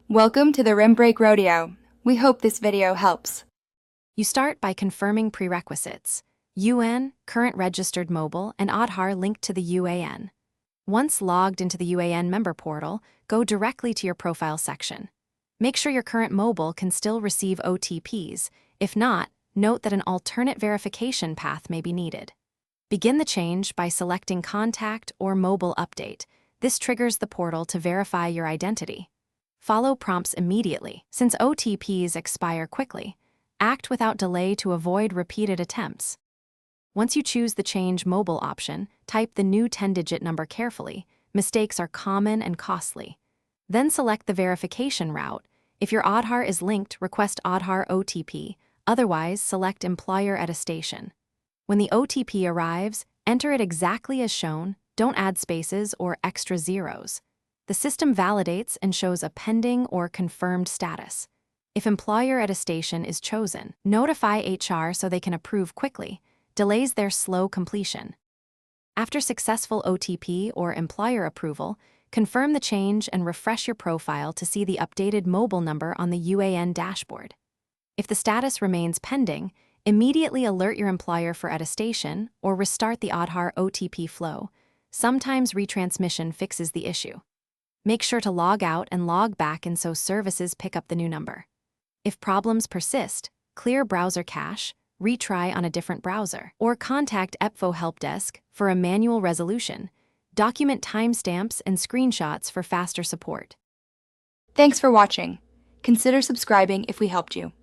Welcome to the Rim Break Rodeo. We hope this video helps. You start by confirming prerequisites: UN, current registered mobile, and Aadhaar linked to the UAN. Once logged into the UAN member portal, go directly to your profile section. Make sure your current mobile can still receive OTPs. If not, note that an alternate verification path may be needed. Begin the change by selecting Contact or Mobile Update. This triggers the portal to verify your identity. Follow prompts immediately, since OTPs expire quickly. Act without delay to avoid repeated attempts. Once you choose the Change Mobile option, type the new 10-digit number carefully. Mistakes are common and costly. Then select the verification route. If your Aadhaar is linked, request Aadhaar OTP. Otherwise, select Employer Attestation. When the OTP arrives, enter it exactly as shown. Don't add spaces or extra zeros. The system validates and shows a pending or confirmed status. If Employer Attestation is chosen, notify HR so they can approve quickly. Delays their slow completion. After successful OTP or employer approval, confirm the change and refresh your profile to see the updated mobile number on the UAN dashboard. If the status remains pending, immediately alert your employer for attestation or restart the Aadhaar OTP flow. Sometimes retransmission fixes the issue. Make sure to log out and log back and so services pick up the new number. If problems persist, clear browser cache, retry on a different browser, or contact EPFO Help Desk for a manual resolution. Document timestamps and screenshots for faster support. Thanks for watching. Consider subscribing if we helped you.